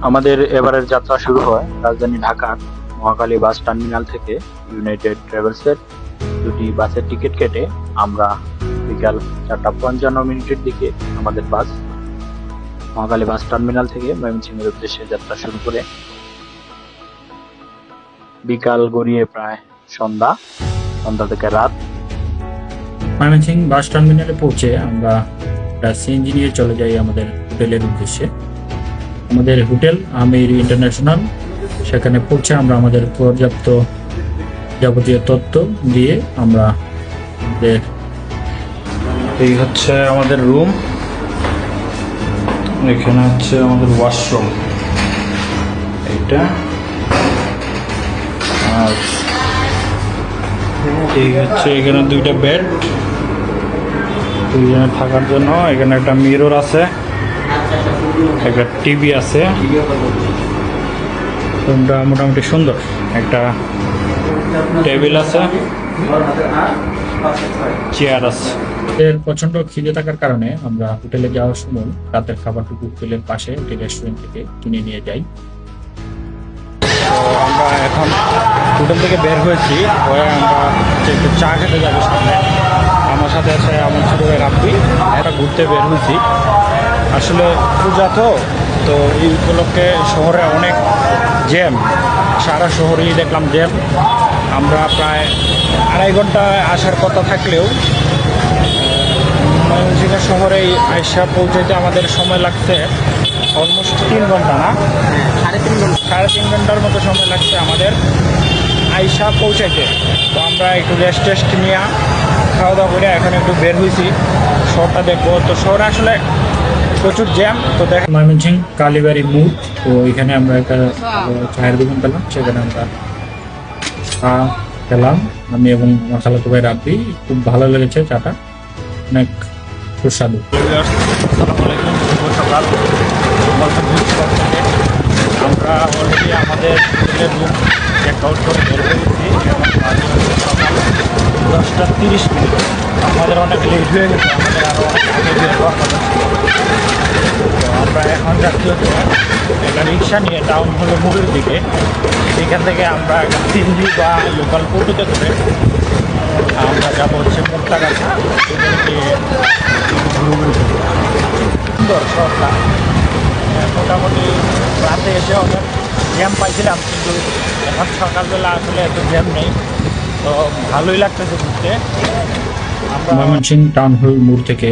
আমাদের এবারের যাত্রা শুরু হয় রাজধানী ঢাকার মহাখালী বাস টার্মিনাল থেকে। ইউনাইটেড ট্রাভেলসের দুটি বাসের টিকিট কেটে আমরা বিকাল 4:55 দিকে আমাদের বাস মহাখালী বাস টার্মিনাল থেকে ময়মনসিংহের উদ্দেশ্যে যাত্রা শুরু করে বিকাল গড়িয়ে প্রায় সন্ধ্যা থেকে রাত। ময়মনসিংহ বাস টার্মিনালে পৌঁছে আমরা সিএনজি নিয়ে চলে যাই আমাদের হোটেলের উদ্দেশ্যে। আমাদের হোটেল আমির ইন্টারন্যাশনাল, সেখানে পৌঁছে আমরা আমাদের পর্যাপ্ত যাবতীয় তথ্য দিয়ে আমরা এই হচ্ছে আমাদের রুম, এখানে হচ্ছে আমাদের ওয়াশরুম, এইটা আর এই হচ্ছে এখানে দুইটা বেড দুইজনে থাকার জন্য। এখানে একটা মিরর আছে, একটা টিভি আছে। রুমটা মোটামুটি সুন্দর, একটা টেবিল আছে, চেয়ার আছে। প্রচন্ড খিদে থাকার কারণে আমরা হোটেলে যাওয়ার সময় রাতের খাবারটুকু হোটেলের পাশে একটি রেস্টুরেন্ট থেকে কিনে নিয়ে যাই। তো আমরা এখন হোটেল থেকে বের হয়েছি, হয়ে আমরা একটু চা খেতে যাবো সামনে। আমার সাথে আছে আমার ছোট ভাই রাব্বি। একটা ঘুরতে বের হয়েছি, আসলে পূজা তো এই উপলক্ষে শহরে অনেক জ্যাম, সারা শহরেই দেখলাম জ্যাম। আমরা প্রায় 2.5 ঘন্টা আসার কথা থাকলেও ময়মনসিংহ শহরে আইসা পৌঁছাইতে আমাদের সময় লাগছে অলমোস্ট 3 ঘন্টা, না 3.5 ঘন্টার মতো সময় লাগছে আমাদের আইসা পৌঁছাইতে। তো আমরা একটু রেস্ট নিয়ে খাওয়া দাওয়া করে এখন একটু বের হয়েছি, শহরটা দেখবো। তো শহরে আসলে প্রচুর জ্যাম। তো দেখেন ময়মনসিংহ কালীবাড়ি মোড়, তো এখানে আমরা একটা চায়ের দোকান পেলাম, সেখানে আমরা চা খেলাম আমি এবং আমার খালাতো ভাই রাব্বি। খুব ভালো লেগেছে চাটা, অনেক সুস্বাদু। আসসালামু আলাইকুম, শুভ সকাল। আমরা অলরেডি আমাদের হোটেলের রুম চেক আউট করে বের হয়েছি। এখন বাজে হচ্ছে সকাল 10:30। আমাদের অনেক লেট হয়ে গেছে, আমাদের আরও অনেক আগে বের হওয়ার কথা ছিল। তো আমরা এখন যাচ্ছি হচ্ছে একটা রিক্সা নিয়ে টাউন হলো মোড়ের দিকে। সেখান থেকে আমরা একটা সিএনজি বা লোকাল টোটোতে করে আমরা যাবো হচ্ছে মুক্তাগাছা। সুন্দর শহরটা, মোটামুটি রাতে এসে অনেক জ্যাম পাইছিলাম, কিন্তু এখন সকালবেলা আসলে এত জ্যাম নেই, তো ভালোই লাগতেছে ঘুরতে। ময়মনসিংহ টাউন হল মোড় থেকে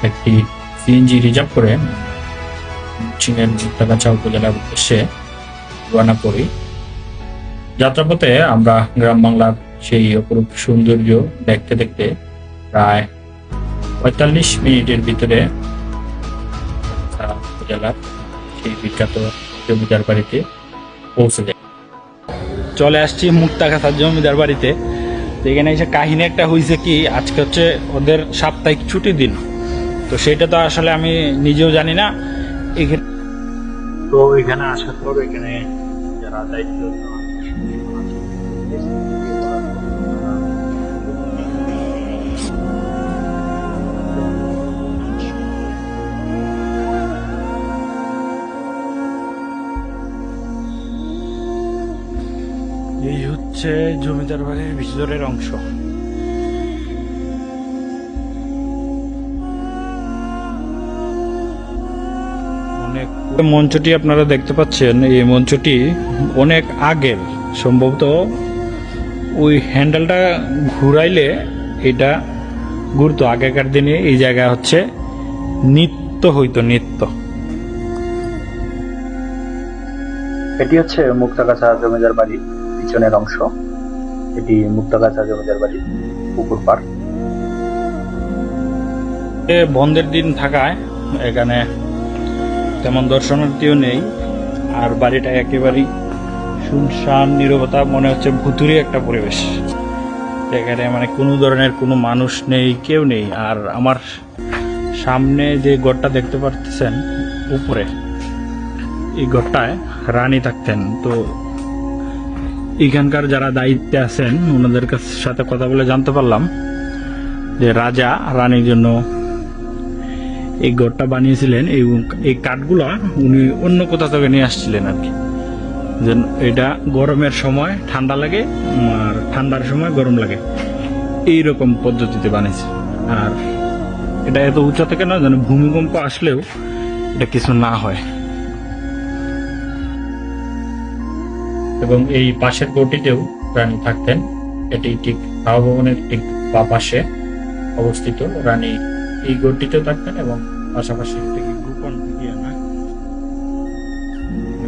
একটি সিএনজি রিজার্ভ করে ময়মনসিংহের মুক্তাগাছা উপজেলার উদ্দেশ্যে রওনা করি। যাত্রাপথে আমরা গ্রাম বাংলার সেই অপরূপ সৌন্দর্য দেখতে দেখতে প্রায় 45 মিনিটের ভিতরে উপজেলার সেই বিখ্যাত জমিদার বাড়িতে পৌঁছে যায়। চলে আসছি মুক্তাগাছার জমিদার বাড়িতে। তো এখানে এসে কাহিনী একটা হয়েছে কি, আজকে হচ্ছে ওদের সাপ্তাহিক ছুটির দিন, তো সেটা তো আসলে আমি নিজেও জানি না। তো এখানে আসার পর এখানে যারা দায়িত্ব এই হচ্ছে জমিদার বাড়ির ভিতরের অংশ। অনেক মঞ্চটি আপনারা দেখতে পাচ্ছেন, এই মঞ্চটি অনেক আগের, সম্ভবত ওই হ্যান্ডেলটা ঘুরাইলে এটা ঘুরতো। আগেকার দিনে এই জায়গায় হচ্ছে নৃত্য হইতো, নৃত্য। এটি হচ্ছে মুক্তাগাছা জমিদার বাড়ির পিছনের অংশ। এটি মুক্তাগাছা জমিদার বাড়ির পুকুর পাড়। বন্ধের দিন থাকায় এখানে তেমন দর্শনার্থীও নেই, আর বাড়িটা একেবারেই শুনশান, নীরবতা, মনে হচ্ছে ভুতুরে একটা পরিবেশ। এখানে মানে কোনো ধরনের কোনো মানুষ নেই, কেউ নেই। আর আমার সামনে যে ঘরটা দেখতে পাচ্ছেন উপরে, এই ঘরটায় রানী থাকতেন। তো এখানকার যারা দায়িত্বে আছেন ওনাদের সাথে কথা বলে জানতে পারলাম যে রাজা রানীর জন্য এই ঘরটা বানিয়েছিলেন। এই কাঠগুলা উনি অন্য কোথা থেকে নিয়ে আসছিলেন আর কি, যেন এটা গরমের সময় ঠান্ডা লাগে আর ঠান্ডার সময় গরম লাগে, এইরকম পদ্ধতিতে বানিয়েছে। আর এটা এত উঁচা থেকে না, যেন ভূমিকম্প আসলেও এটা কিছু না হয়। এবং এই পাশের গটিতেও রানী থাকতেন। এটি ঠিক হাওয়া ভবনের ঠিক বা পাশে অবস্থিত। রানী এই গটিতেও থাকতেন এবং পাশাপাশি এটা কি গোপন ইয়ে না,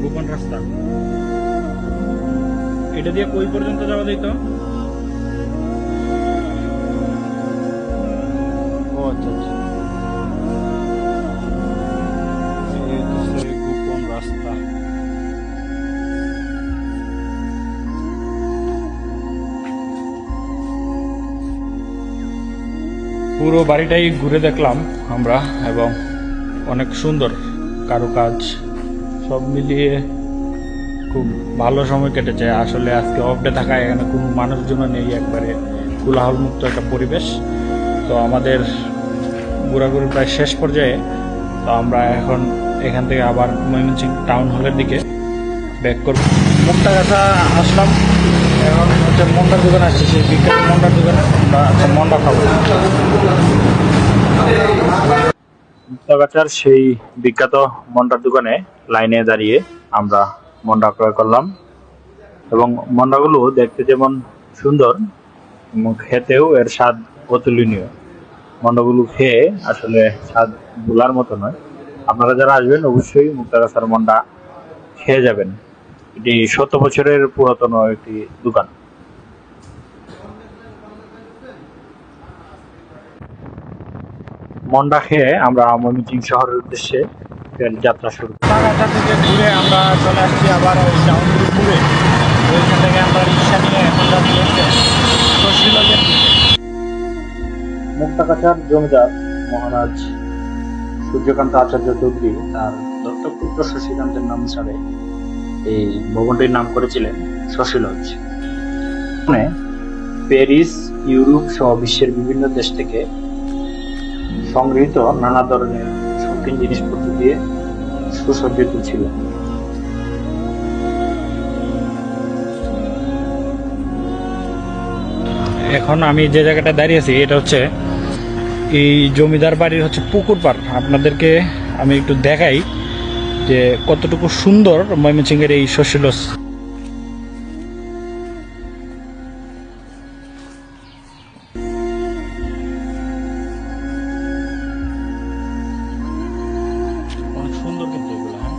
গোপন রাস্তা। এটা দিয়ে কই পর্যন্ত যাওয়া যেত? ও আচ্ছা আচ্ছা, এই তো সেই গোপন রাস্তা। পুরো বাড়িটাই ঘুরে দেখলাম আমরা, এবং অনেক সুন্দর কারুকাজ, সব মিলিয়ে খুব ভালো সময় কেটেছে। আসলে আজকে অফ ডে থাকায় এখানে কোনো মানুষজন নেই, একবারে কোলাহল মুক্ত একটা পরিবেশ। তো আমাদের ঘোরাঘুরি প্রায় শেষ পর্যায়ে। তো আমরা এখন এখান থেকে আবার ময়মনসিংহ টাউন হলের দিকে ব্যাক করব। মুক্তাগাছা আসলাম, এখন হচ্ছে মন্ডার দোকানে আসছি, সেই বিখ্যাত মন্ডার দোকানে আমরা আচ্ছা মন্ডা খাবো। মুক্তাগাছার সেই বিখ্যাত মন্ডার দোকানে লাইনে দাঁড়িয়ে আমরা মন্ডা ক্রয় করলাম, এবং মন্ডাগুলো দেখতে যেমন সুন্দর এবং খেতেও এর স্বাদ অতুলনীয়। মন্ডাগুলো খেয়ে আসলে স্বাদ ভোলার মতো নয়। আপনারা যারা আসবেন অবশ্যই মুক্তাগাছার মন্ডা খেয়ে যাবেন। এটি 100 বছরের পুরাতন একটি দোকান। মন্ডা খেয়ে আমরা ময়মনসিংহ শহরের উদ্দেশ্যে ফের যাত্রা শুরু করি। মুক্তাগাছা থেকে ঘুরে আমরা চলে আসছি আবার ওই টাউনগুলো ঘুরে। ওইখান থেকে আমরা রিক্সা নিয়ে এখন যাচ্ছি হচ্ছে শশীলজের দিকে। মুক্তাগাছার জমিদার মহারাজ সূর্যকান্ত আচার্য চৌধুরী তার দত্তক পুত্র শশীকান্তের নাম ছাড়ে এই ভবনটির নাম করেছিলেন শশীলজ। এখানে প্যারিস, ইউরোপ সহ বিশ্বের বিভিন্ন দেশ থেকে সংগৃহীত নানা ধরনের শৌখিন জিনিসপত্র দিয়ে সুসজ্জিত ছিল। এখন আমি যে জায়গাটা দাঁড়িয়ে আছি এটা হচ্ছে এই জমিদার বাড়ির হচ্ছে পুকুর পাড়। আপনাদেরকে আমি একটু দেখাই যে কতটুকু সুন্দর ময়মনসিংহের এই শশীলজ। অনেক সুন্দর কিন্তু এগুলো, হ্যাঁ।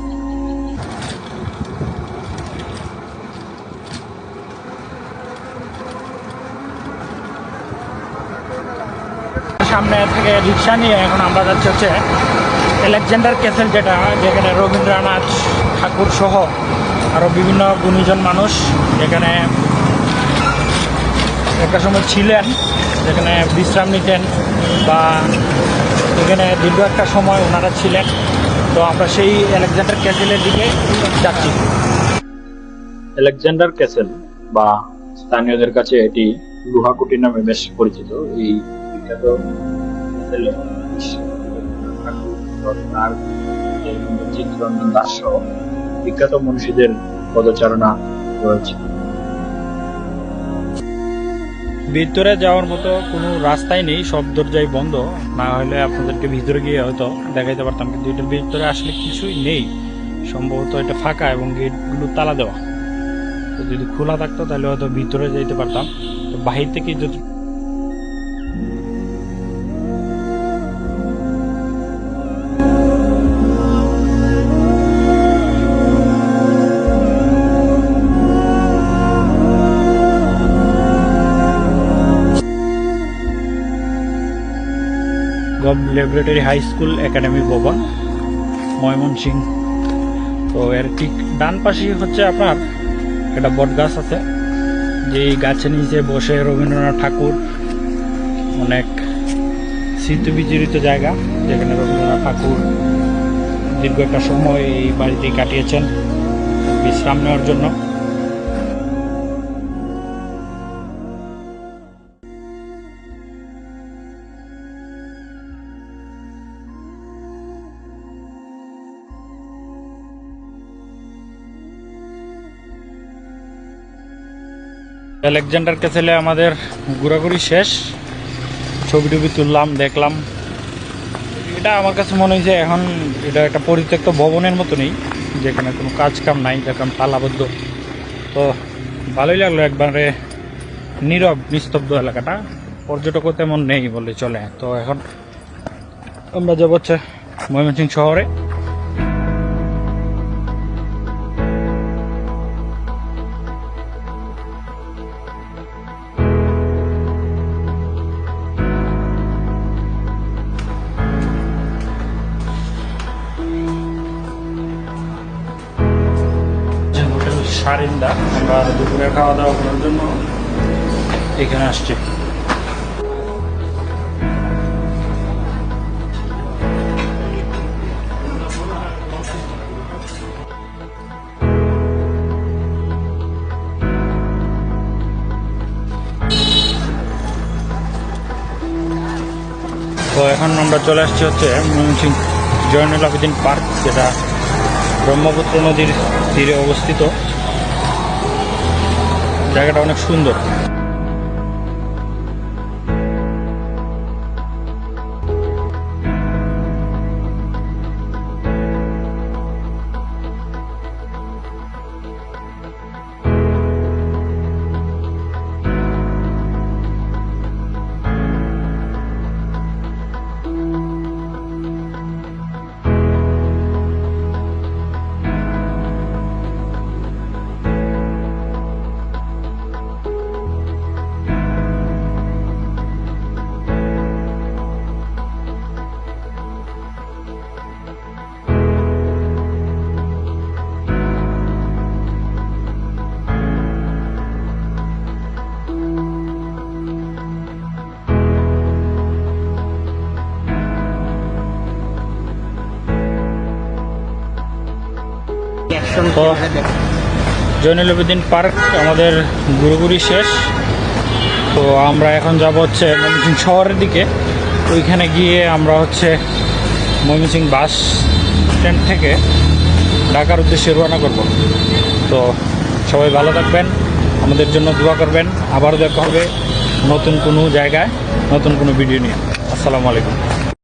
সামনে থেকে রিক্সা নিয়ে এখন আমরা যাচ্ছি হচ্ছে আলেকজান্ডার ক্যাসেল, যেখানে রবীন্দ্রনাথ ঠাকুর সহ আরও বিভিন্ন গুণীজন মানুষ এখানে একটা সময় ছিলেন, যেখানে বিশ্রাম নিতেন বা এখানে দীর্ঘ একটা সময় ওনারা ছিলেন। তো আমরা সেই আলেকজান্ডার ক্যাসেলের দিকে যাচ্ছি। আলেকজান্ডার ক্যাসেল বা স্থানীয়দের কাছে এটি গুহাকুটি নামে বেশ পরিচিত। এই বিখ্যাত ক্যাসেলে চিত্তরঞ্জন দাস সহ বিখ্যাত মনীষীদের পদচারণা রয়েছে। ভিতরে যাওয়ার মতো কোনো রাস্তাই নেই, সব দরজাই বন্ধ। না হলে আপনাদেরকে ভিতরে গিয়ে হয়তো দেখাইতে পারতাম, কিন্তু এটার ভিতরে আসলে কিছুই নেই। সম্ভবত এটা ফাঁকা এবং গেটগুলো তালা দেওয়া। তো যদি খোলা থাকতো তাহলে হয়তো ভিতরে যাইতে পারতাম। তো বাহির থেকে যদি govt laboratory high school academy ভবন ময়মনসিংহ। তো এর ঠিক ডান পাশেই হচ্ছে আপনার একটা বট গাছ আছে, যেই গাছের নিচে বসে রবীন্দ্রনাথ ঠাকুর, অনেক স্মৃতিবিজড়িত জায়গা যেখানে রবীন্দ্রনাথ ঠাকুর দীর্ঘ একটা সময় এই বাড়িতেই কাটিয়েছেন বিশ্রাম নেওয়ার জন্য। আলেকজান্ডার ক্যাসেলে আমাদের ঘোরাঘুরি শেষ, ছবি টবি তুললাম, দেখলাম। এটা আমার কাছে মনে হয়েছে এখন এটা একটা পরিত্যক্ত ভবনের মতনই, যেখানে কোনো কাজ কাম নাই, যেখানে তালাবদ্ধ। তো ভালোই লাগলো, একবারে নীরব নিস্তব্ধ এলাকাটা, পর্যটকও তেমন নেই বলে চলে। তো এখন আমরা যাবো হচ্ছে ময়মনসিংহ শহরে। হোটেল সারিন্দা, আমরা দুপুরে খাওয়া দাওয়া করার জন্য এখানে আসছি। তো এখন আমরা চলে আসছি হচ্ছে ময়মনসিংহ জয়নুল আবেদিন পার্ক, যেটা ব্রহ্মপুত্র নদীর তীরে অবস্থিত। জায়গাটা অনেক সুন্দর। তো জয়নুল আবেদিন পার্ক আমাদের ঘুরোঘুরি শেষ। তো আমরা এখন যাব হচ্ছে ময়মনসিংহ শহরের দিকে। ওইখানে গিয়ে আমরা হচ্ছে ময়মনসিংহ বাস স্ট্যান্ড থেকে ঢাকার উদ্দেশ্যে রওনা করব। তো সবাই ভালো থাকবেন, আমাদের জন্য দোয়া করবেন। আবারও দেখা হবে নতুন কোনো জায়গায়, নতুন কোনো ভিডিও নিয়ে। আসসালামু আলাইকুম।